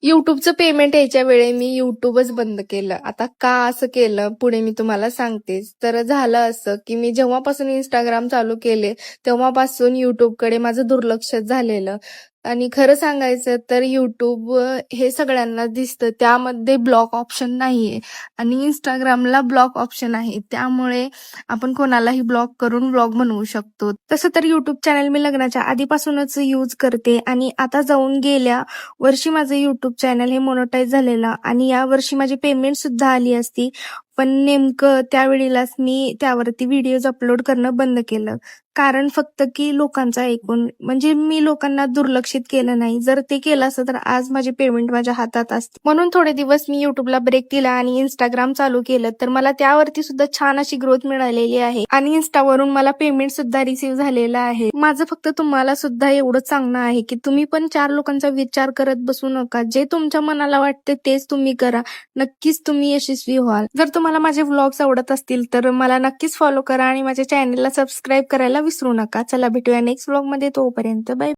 YouTubeचं payment यायच्या वेळी मी YouTubeच बंद केलं. आता का असं केलं पुढे मी तुम्हाला सांगतेच. तर झालं असं, की मी जेव्हापासून Instagram चालू केले, तेव्हापासून YouTubeकडे माझं दुर्लक्षच झालेलं. आणि खरं सांगायचं तर YouTube हे सगळ्यांना दिसतं. त्यामध्ये ब्लॉक ऑप्शन नाहीये आणि Instagramला ब्लॉक ऑप्शन आहे. त्यामुळे आपण कोणालाही ब्लॉक करून व्लॉग बनवू शकतो. तसं तर YouTube चॅनल मी लग्नाच्या आधीपासूनच यूज करते आणि आता जाऊन गेल्या वर्षी माझं YouTube चॅनल हे मोनेटाईज झालेलं आणि या वर्षी माझी पेमेंट सुद्धा आली असती. पण नेमकं त्यावेळेलाच मी त्यावरती व्हिडिओज अपलोड करणं बंद केलं. कारण फक्त की लोकांचं ऐकून म्हणजे मी लोकांना दुर्लक्षित केलं नाही. जर ते केलं असतं तर आज माझी पेमेंट माझ्या हातात असती. म्हणून थोडे दिवस मी YouTubeला ब्रेक दिला आणि Instagram चालू केलं. तर मला त्यावरती सुद्धा छान अशी ग्रोथ मिळालेली आहे आणि Instaवरून मला पेमेंट सुद्धा रिसीव्ह झालेलं आहे. माझं फक्त तुम्हाला सुद्धा एवढंच सांगणं आहे की तुम्ही पण 4 लोकांचा विचार करत बसू नका. जे तुमच्या मनाला वाटते तेच तुम्ही करा. नक्कीच तुम्ही यशस्वी व्हाल. जर तुम्हाला माझे व्लॉग्स आवडत असतील तर मला नक्कीच फॉलो करा आणि माझ्या चॅनलला सबस्क्राईब करायला विसरू नका. चला भेटूया नेक्स्ट व्लॉगमध्ये. तोपर्यंत बाय.